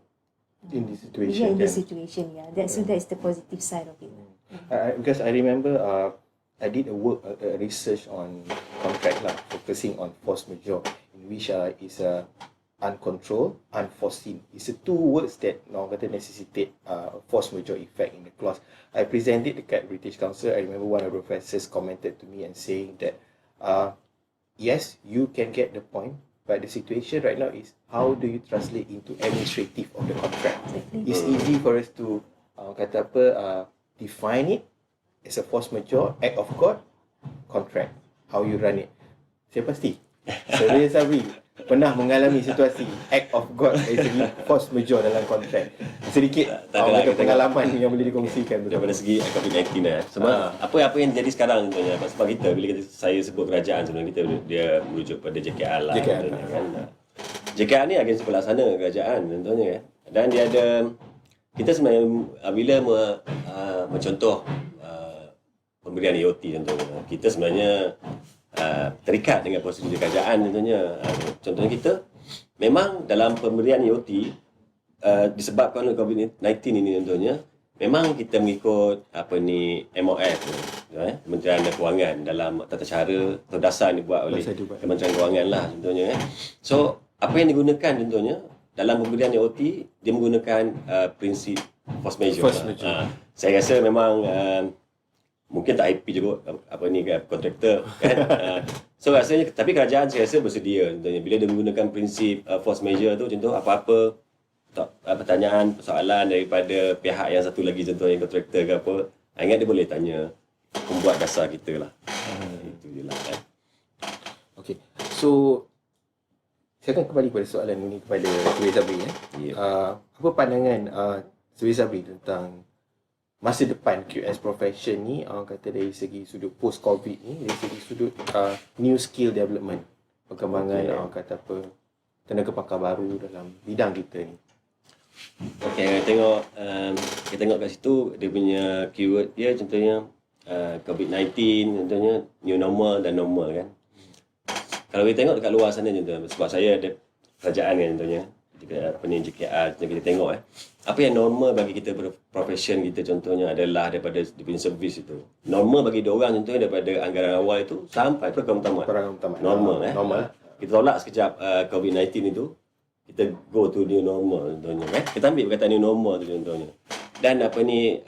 in this situation. Yeah, in this situation, yeah. So that's the positive side of it. Because I remember I did a research on contract lah, focusing on force majeure, in which is uncontrolled, unforeseen. It's the two words that orang kata necessitate force majeure effect in the clause. I presented dekat British Council. I remember one of the professors commented to me and saying that yes, you can get the point, but the situation right now is how do you translate into administrative of the contract. Exactly. It's easy for us to define it as a force majeure, act of God, contract. How you run it. Saya pasti Surveyor Sabri pernah mengalami situasi act of God dari segi force majeure dalam kontrak. Sedikit Tak adalah, kita pengalaman yang boleh dikongsikan betul. daripada segi COVID-19 Sebab apa yang jadi sekarang contohnya, sebab kita bila saya sebut kerajaan sebenarnya kita dia merujuk pada JKR lah. JKR. Contohnya, kan. JKR ni agensi pelaksana kerajaan contohnya kan. Dan dia ada, kita sebenarnya bila mencontoh pemberian IoT contohnya, kita sebenarnya terikat dengan prosedur kerajaan contohnya. Contohnya kita memang dalam pemberian IoT disebabkan oleh COVID-19 ini contohnya, memang kita mengikut MOF Kementerian Kewangan dalam tata cara atau dasar yang dibuat oleh Kementerian Kewangan lah contohnya. So apa yang digunakan contohnya dalam pemberian IoT, dia menggunakan prinsip force majeure. Saya rasa memang mungkin tak IP juga kontraktor kan. So rasanya, tapi kerajaan saya rasa bersedia contohnya bila dia menggunakan prinsip force majeure tu, contoh apa-apa pertanyaan, persoalan daripada pihak yang satu lagi contohnya kontraktor ke apa, ingat dia boleh tanya pembuat dasar kita lah. Itu je lah kan. Okay, so saya akan kembali kepada soalan ini kepada Surveyor Sabri. Apa pandangan Surveyor Sabri tentang masa depan QS profession ni, kata dari segi sudut post-COVID ni, dari segi sudut new skill development, perkembangan tenaga pakar baru dalam bidang kita ni. Okey, kita tengok kat situ dia punya keyword dia contohnya COVID-19 contohnya, new normal dan normal kan. Kalau kita tengok dekat luar sana contohnya, sebab saya ada kerajaan kan contohnya, JKR, kita tengok apa yang normal bagi kita profession kita contohnya adalah daripada dia punya servis itu. Normal bagi dia orang contohnya daripada anggaran awal itu sampai program utama. Normal normal. Kita tolak sekejap COVID-19 itu, kita go to new normal contohnya Kita ambil perkataan new normal tu contohnya. Dan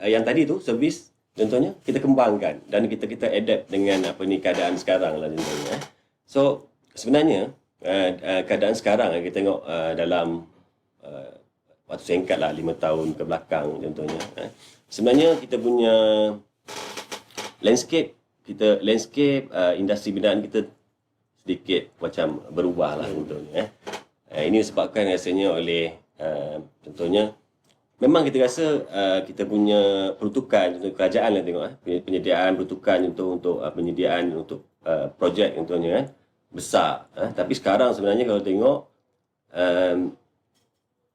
yang tadi tu servis contohnya kita kembangkan dan kita adapt dengan keadaan sekarang lah contohnya. So sebenarnya keadaan sekarang kita tengok dalam waktu singkat lah 5 tahun ke belakang contohnya, sebenarnya kita punya landscape industri binaan kita sedikit macam berubah lah contohnya. Ini disebabkan rasanya oleh contohnya memang kita rasa kita punya peruntukan contoh kerajaan lah tengok penyediaan peruntukan untuk penyediaan untuk projek contohnya besar. Tapi sekarang sebenarnya kalau tengok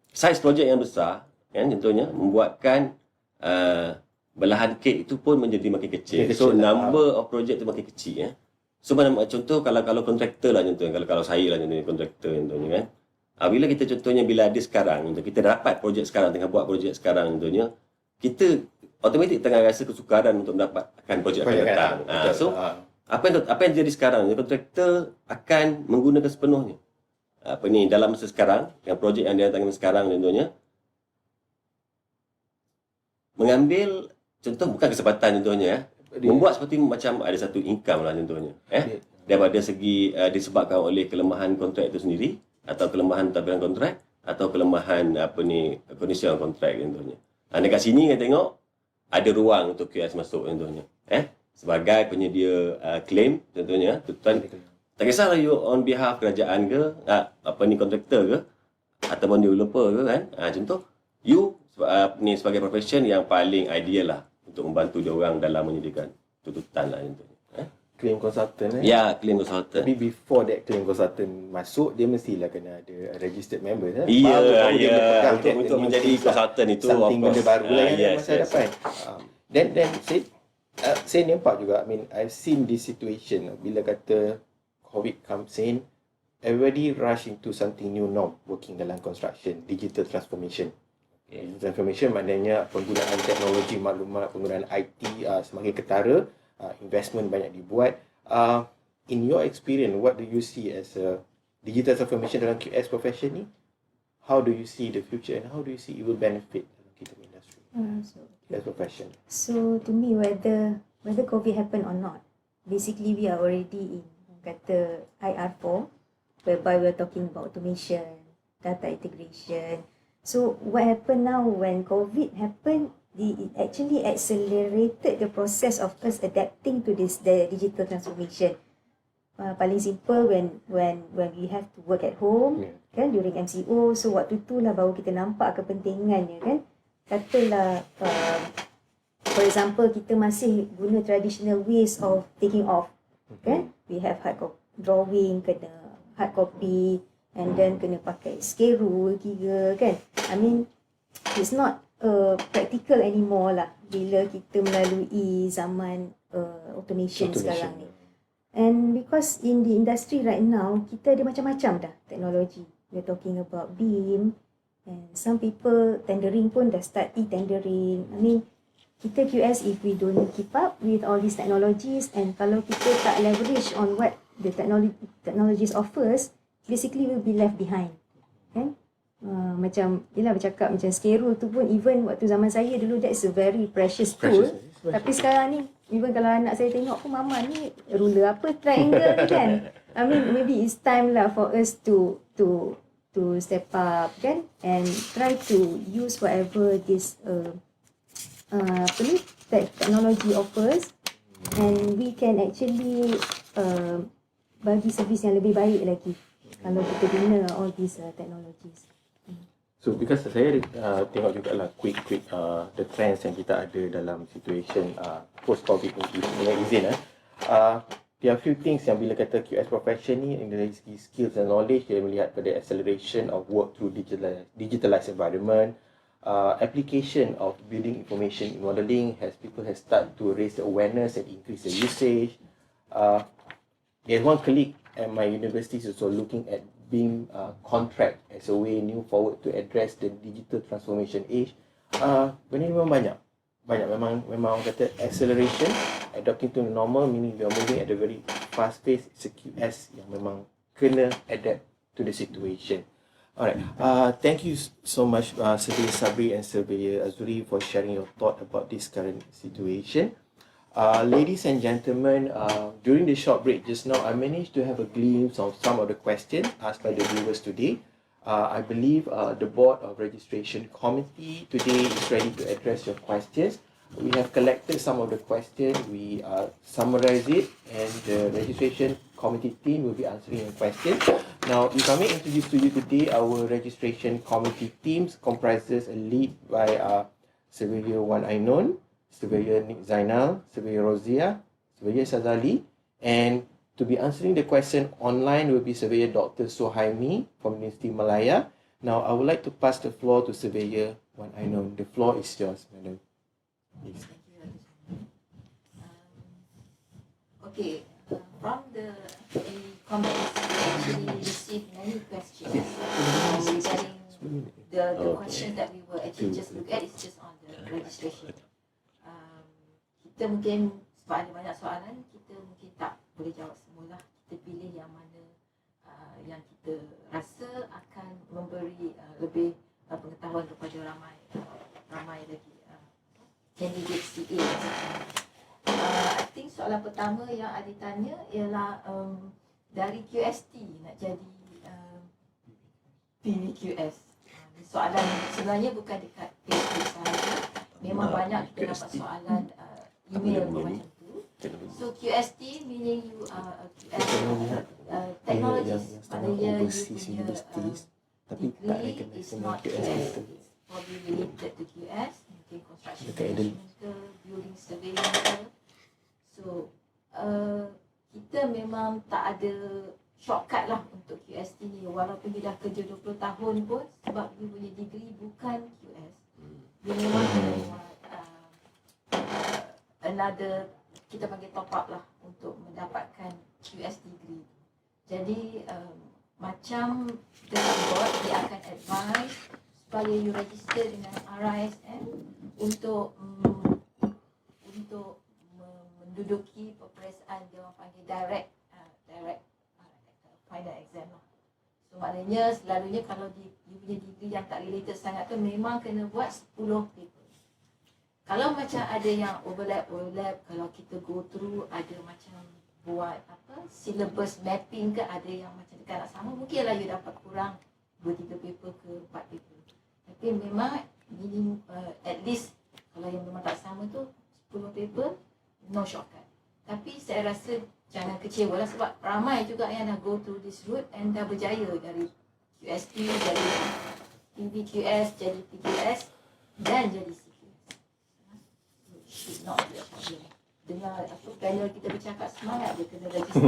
saiz projek yang besar kan contohnya membuatkan belahan kek itu pun menjadi makin kecil. So number of projek itu makin kecil. So contoh kalau kontraktor lah contohnya, kalau saya lah contohnya kontraktor contohnya kan. Bila kita contohnya bila ada sekarang, kita dapat projek sekarang, tengah buat projek sekarang contohnya, kita automatik tengah rasa kesukaran untuk mendapatkan projek akan datang. So apa yang jadi sekarang, kontraktor akan menggunakan sepenuhnya dalam masa sekarang, yang projek yang dia datangkan sekarang contohnya, mengambil contoh bukan kesempatan contohnya membuat seperti macam ada satu income lah contohnya daripada segi disebabkan oleh kelemahan kontrak itu sendiri, atau kelemahan tampilan kontrak, atau kelemahan kondisi kontrak contohnya. Dekat sini kita tengok ada ruang untuk QS masuk contohnya. Sebagai penyedia claim contohnya, tuan tak kisahlah you on behalf kerajaan ke, kontraktor ke, ataupun developer ke kan. Contoh you sebagai profession yang paling ideal lah untuk membantu dia orang dalam menyediakan tuntutan lah contohnya. Claim consultant Ya, claim consultant. Tapi before that claim consultant masuk, dia mestilah kena ada registered member Ya. Untuk menjadi consultant itu something benda baru lah yang yes, masa hadapan. Then saya nampak juga, I've seen this situation bila kata COVID comes in, everybody rush into something new norm working dalam construction, digital transformation. Digital transformation maknanya penggunaan teknologi maklumat, penggunaan IT semakin ketara, investment banyak dibuat. In your experience, what do you see as a digital transformation dalam QS profession ni, how do you see the future and how do you see it will benefit dalam kita punya industry, QS profession? So to me, whether COVID happen or not, basically we are already in kata IR4, whereby we are talking about automation, data integration. So what happened now when COVID happened, it actually accelerated the process of us adapting to the digital transformation. Paling simple when we have to work at home, kan, during MCO. So waktu tu lah baru kita nampak kepentingannya, kan. Katalah for example, kita masih guna traditional ways of taking off, kan. We have hard copy drawing, kena hard copy, and then kena pakai scale rule kira, kan. I mean, it's not practical anymore lah bila kita melalui zaman automation sekarang ni. And because in the industry right now, kita ada macam-macam dah teknologi. We're talking about BIM, and some people tendering pun dah start e-tendering. I mean, kita QS, if we don't keep up with all these technologies, and kalau kita tak leverage on what the technologies offers, basically we'll be left behind, kan? Macam, yelah bercakap macam scale rule tu pun, even waktu zaman saya dulu, that's a very precious tool. Tapi sekarang ni, even kalau anak saya tengok pun, mama ni ruler apa, triangle ni, kan. I mean, maybe it's time lah for us to step up, kan, and try to use whatever this technology offers, and we can actually bagi servis yang lebih baik lagi kalau kita guna all these technologies. So because saya tengok juga lah quick the trends yang kita ada dalam situation post COVID ni, dengan izin there are few things yang bila kata QS profession ni, dari segi skills and knowledge, dia melihat pada acceleration of work through digitalized environment, application of building information modeling, people have start to raise the awareness and increase the usage. There's one colleague at my university is also looking at being contract as a way new forward to address the digital transformation age. Benda ni memang banyak memang orang kata acceleration, adapting to the normal, meaning we are moving at a very fast pace. It's a QS yang memang kena adapt to the situation. Alright, thank you so much Surveyor Sabri and Surveyor Azuri for sharing your thought about this current situation. Ladies and gentlemen, during the short break just now, I managed to have a glimpse of some of the questions asked by the viewers today. I believe the Board of Registration Committee today is ready to address your questions. We have collected some of the questions, we summarize it, and the Registration Committee team will be answering your questions. Now, if I may introduce to you today, our Registration Committee teams comprises a lead by Surveyor Wan Ainon, Surveyor Nick Zainal, Surveyor Rozia, Surveyor Shazali, and to be answering the question online will be Surveyor Dr. Suhaimi from University Malaya. Now, I would like to pass the floor to Surveyor Wan Ainon. The floor is yours, madam. Please. Thank you, okay, from the comments, we actually received many questions regarding the question that we were actually just look at is just on the registration. Kita mungkin sebab ada banyak soalan, kita mungkin tak boleh jawab semualah. Kita pilih yang mana yang kita rasa akan memberi lebih pengetahuan kepada ramai lagi candidate CA. I think soalan pertama yang ada tanya ialah dari QST nak jadi PVQS. Soalan sebenarnya bukan dekat Facebook sahaja, memang banyak kita dapat soalan email macam tu. So QST meaning you are a QS technologist, maknanya you punya degree is not QS, it's probably related to QS, mungkin construction management ke, building surveying ke. So kita memang tak ada shortcut lah untuk QST ni, walaupun dia dah kerja 20 tahun pun, sebab dia punya degree bukan QS, dia memang kena buat another, kita panggil top up lah untuk mendapatkan QS degree. Jadi macam dekat board, dia akan advise supaya you register dengan RISM untuk menduduki peperiksaan dia orang panggil direct final exam lah. So maknanya selalunya kalau you punya degree yang tak related sangat tu memang kena buat 10 paper. Kalau macam ada yang overlap, kalau kita go through ada macam buat syllabus mapping ke, ada yang macam dekat nak sama, mungkinlah you dapat kurang 2-3 paper ke 4 paper. Tapi memang minimum at least kalau yang memang tak sama tu 10 paper, no shortcut. Tapi saya rasa jangan kecewa lah sebab ramai juga yang dah go through this route and dah berjaya dari QST, jadi PVQS, jadi PQS dan jadi CQS. Should not be a problem. Dengar panel kita bercakap, semangat dia kena register.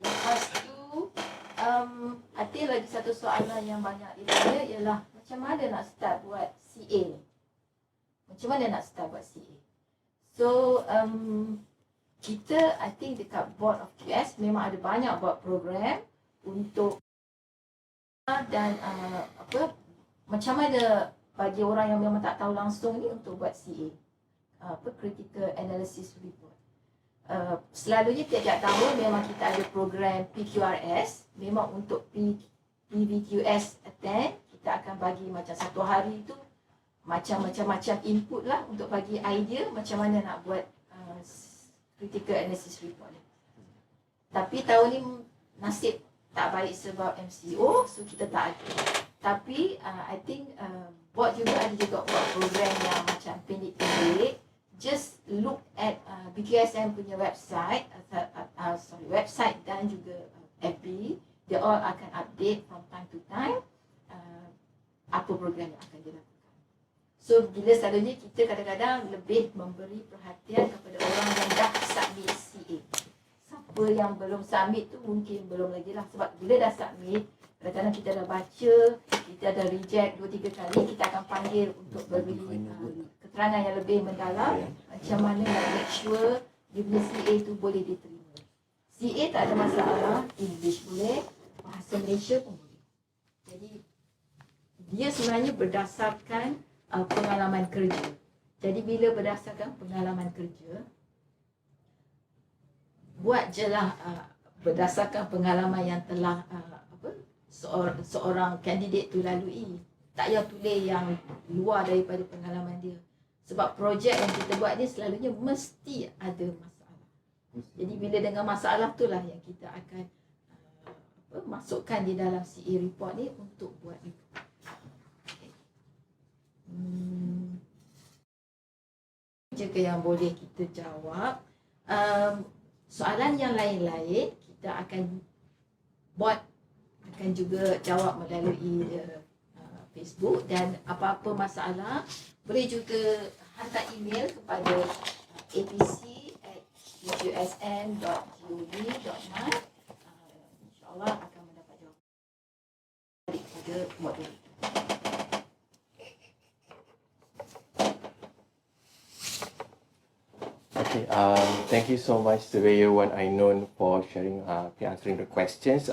Lepas tu, I think lagi satu soalan yang banyak ditanya ialah macam mana nak start buat CA ni? Macam mana nak start buat CA? So, kita I think dekat board of QS memang ada banyak buat program untuk dan macam mana bagi orang yang memang tak tahu langsung ni untuk buat CA, critical analysis report. Selalunya tiap-tiap tahun memang kita ada program PQRS, memang untuk PVQS attend, kita akan bagi macam satu hari tu macam-macam input lah untuk bagi idea macam mana nak buat critical analysis report ni. Tapi tahun ni nasib tak baik sebab MCO, so kita tak ada. Tapi I think board juga ada juga buat program yang macam pendek-pendek. Just look at BQSM punya website, website dan juga FB. They all akan update from time to time apa program yang akan dilakukan. So bila selalunya kita kadang-kadang lebih memberi perhatian kepada orang yang dah submit CA. Siapa yang belum submit tu mungkin belum lagi lah, sebab bila dah submit, kadang-kadang kita dah baca, kita dah reject 2-3 kali, kita akan panggil untuk beri keterangan yang lebih mendalam macam mana nak make sure dia punya CA tu boleh diterima. CA tak ada masalah, English boleh, bahasa Malaysia pun boleh. Jadi dia sebenarnya berdasarkan pengalaman kerja. Jadi bila berdasarkan pengalaman kerja, buat je lah berdasarkan pengalaman yang telah seorang kandidat tu lalui. Tak payah tulis yang luar daripada pengalaman dia. Sebab projek yang kita buat ni selalunya mesti ada masalah. Jadi bila dengan masalah tu lah yang kita akan masukkan di dalam CA report ni untuk buat report. Jika yang boleh kita jawab, soalan yang lain-lain kita akan juga jawab melalui Facebook, dan apa-apa masalah boleh juga hantar email kepada apc@uqsm.gov.my. InsyaAllah akan mendapat jawapan daripada moderator. Okay, thank you so much, Surveyor Wan Ainun, for sharing, answering the questions.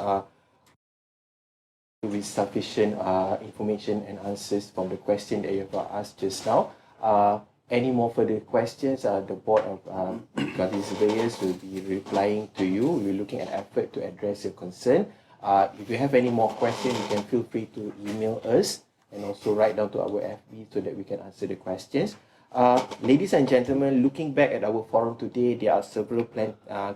With sufficient information and answers from the question that you have asked just now. Any more further questions, the board of quantity surveyors will be replying to you. We're looking at effort to address your concern. If you have any more questions, you can feel free to email us and also write down to our FB so that we can answer the questions. Ladies and gentlemen, looking back at our forum today, there are several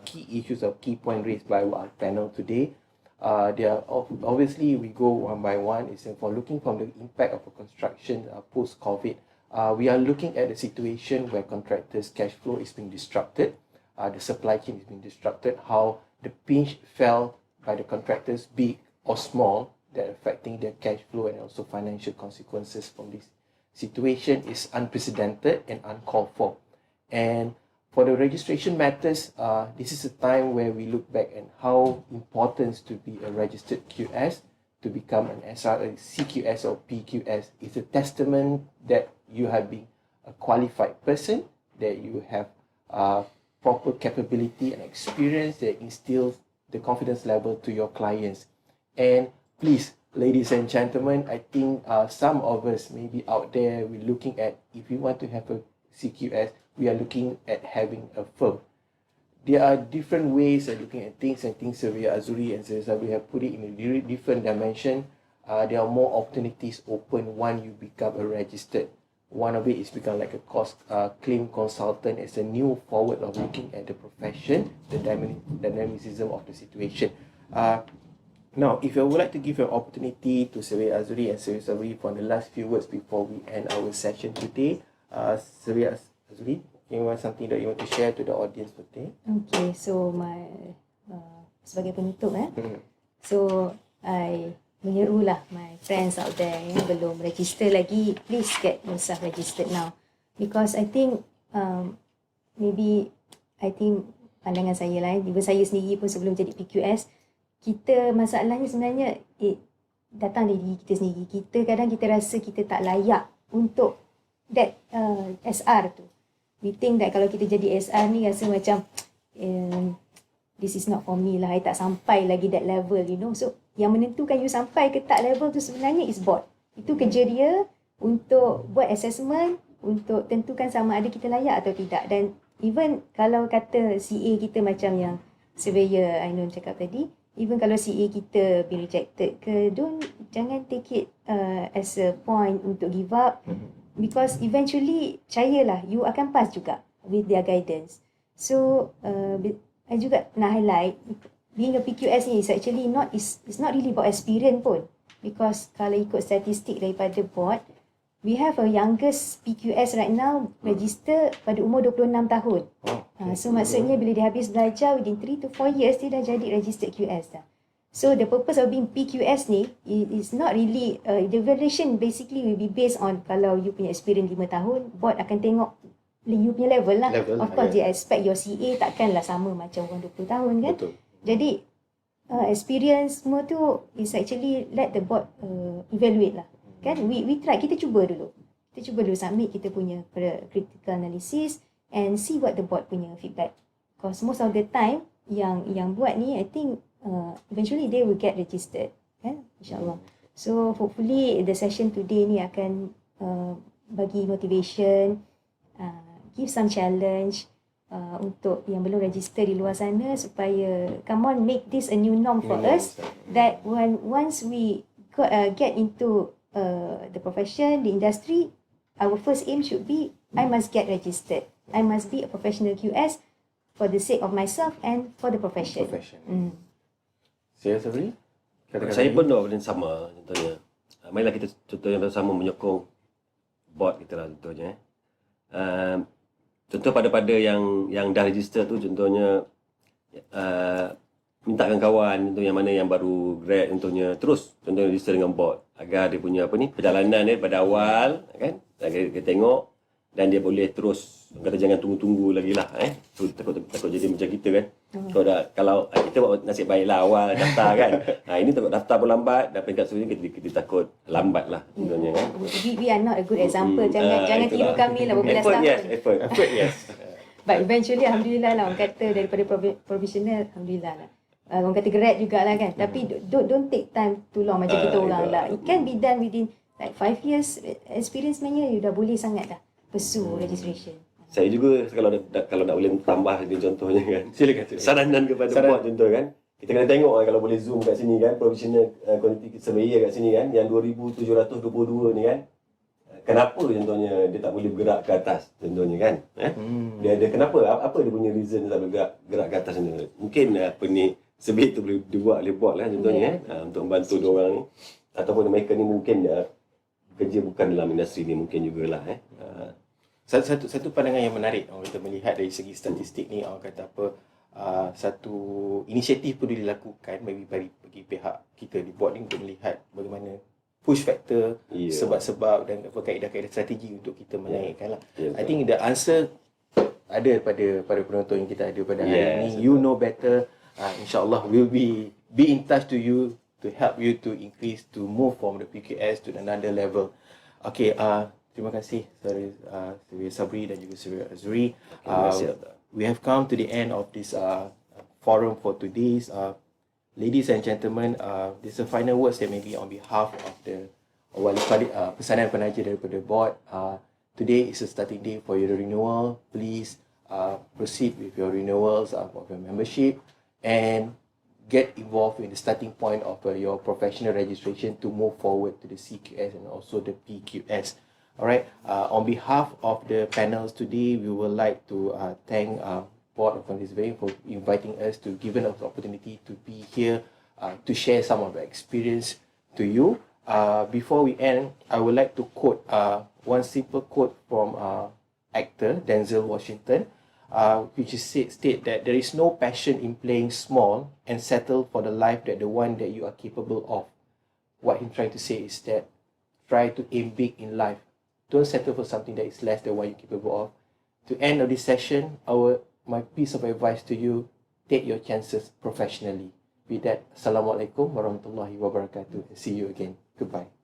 key issues or key points raised by our panel today. Obviously, we go one by one. Is for looking from the impact of a construction post-COVID. We are looking at the situation where contractors' cash flow is being disrupted, the supply chain is being disrupted, how the pinch fell by the contractors, big or small, that affecting their cash flow and also financial consequences from this situation is unprecedented and uncalled for. And for the registration matters, this is a time where we look back at how important to be a registered QS, to become an SRA, CQS or PQS. Is a testament that you have been a qualified person, that you have proper capability and experience that instills the confidence level to your clients. And please, ladies and gentlemen, I think some of us may be out there, we're looking at, if you want to have a CQS, we are looking at having a firm. there are different ways of looking at things, and things Surveyor Azuri and Surveyor Sabri have put it in a different dimension. There are more opportunities open once you become a registered. One of it is become like a claim consultant as a new forward of looking at the profession, the dynamicism of the situation. Now, if I would like to give an opportunity to Surveyor Azuri and Surveyor Sabri for the last few words before we end our session today. Surveyor Azuri, you want something that you want to share to the audience for today? Okay, so sebagai penutup so I menyerulah my friends out there yang belum register lagi, please get yourself registered now, because I think pandangan saya lah, even saya sendiri pun sebelum jadi PQS, kita masalahnya sebenarnya datang dari diri kita sendiri. Kadang kita rasa kita tak layak untuk that SR tu. We think that kalau kita jadi SR ni rasa macam this is not for me lah, I tak sampai lagi that level, you know. So yang menentukan you sampai ke tak level tu sebenarnya is board. Itu kerja dia untuk buat assessment, untuk tentukan sama ada kita layak atau tidak. Dan even kalau kata CA kita macam yang Surveyor Ainun cakap tadi, even kalau CA kita be rejected ke, jangan take it as a point untuk give up, because eventually percayalah you akan pass juga with their guidance. So I juga nak highlight, being a PQS ni is actually it's not really about experience pun, because kalau ikut statistik daripada board, we have a youngest PQS right now register pada umur 26 tahun. So maksudnya bila dia habis belajar within 3 to 4 years dia dah jadi registered QS dah. So the purpose of being PQS ni is not really the evaluation basically will be based on kalau you punya experience 5 tahun, board akan tengok you punya level lah. Of course dia expect your CA takkanlah sama macam orang 20 tahun kan. Betul. Jadi experience semua tu is actually let the board evaluate lah. Kan we try, kita cuba dulu submit kita punya critical analysis and see what the board punya feedback, because most of the time yang buat ni I think eventually they will get registered kan, insyaAllah. So hopefully the session today ni akan bagi motivation, give some challenge untuk yang belum register di luar sana, supaya come on, make this a new norm for us, that once we get into the profession, the industry, our first aim should be I must get registered. I must be a professional QS for the sake of myself and for the profession. Saya Sabri? Saya pun buat benda yang sama contohnya. Marilah kita contohnya bersama menyokong board kita lah contohnya. Contoh pada yang dah register tu, contohnya mintakan kawan contoh yang mana yang baru grad contohnya terus contohnya register dengan board agar dia punya perjalanan dia pada awal kan, kita tengok dan dia boleh terus, kata jangan tunggu-tunggu lagi lah takut jadi macam kita kan. Kalau kita buat nasib baiklah awal daftar kan, ini takut daftar pun lambat dan peringkat seterusnya kita takut lambat lah contohnya kan. We are not a good example. Jangan tiru kami lah berbelas tahun. Effort yes. But eventually alhamdulillah lah, orang kata daripada professional alhamdulillah lah. Orang kata grad jugalah kan. Tapi don't take time too long macam kita orang lah. It can be done within like 5 years experience sebenarnya you dah boleh sangat dah pursue registration. Saya juga kalau nak boleh tambah contohnya kan. Silakan. Saranan kepada board contoh kan. Kita kena tengok kalau boleh zoom kat sini kan, professional quantity surveyor kat sini kan, yang 2722 ni kan. Kenapa contohnya dia tak boleh bergerak ke atas contohnya kan? Dia ada kenapa? Apa dia punya reason tak boleh gerak ke atas contohnya? Mungkin sebab tu boleh dibuat oleh board lah contohnya untuk membantu dia orang ni, ataupun mereka ni mungkin kerja bukan dalam industri ni mungkin jugalah Satu pandangan yang menarik kita melihat dari segi statistik ni, orang kata satu inisiatif perlu dilakukan bagi pihak kita di board ni untuk melihat bagaimana push factor, sebab-sebab dan kaedah-kaedah strategi untuk kita menaikkan lah. I think the answer ada pada penonton yang kita ada pada hari ini. You know better. InsyaAllah we'll be in touch to you to help you to increase, to move from the PQS to another level. Okay, terima kasih Surveyor Sabri dan juga Surveyor Azuri. We have come to the end of this forum for today's. Ladies and gentlemen, this is the final words that maybe on behalf of the pesanan penaja daripada board. Today is a starting day for your renewal. Please proceed with your renewals of your membership and get involved in the starting point of your professional registration to move forward to the CQS and also the PQS. All right. On behalf of the panels today, we would like to thank Board of Quantity Surveying for inviting us to giving us the opportunity to be here to share some of the experience to you. Before we end, I would like to quote one simple quote from actor Denzel Washington, which is state that there is no passion in playing small and settle for the life that the one that you are capable of. What he's trying to say is that try to aim big in life. Don't settle for something that is less than what you're capable of. To end of this session, my piece of advice to you, take your chances professionally. With that, Assalamualaikum warahmatullahi wabarakatuh. See you again. Goodbye.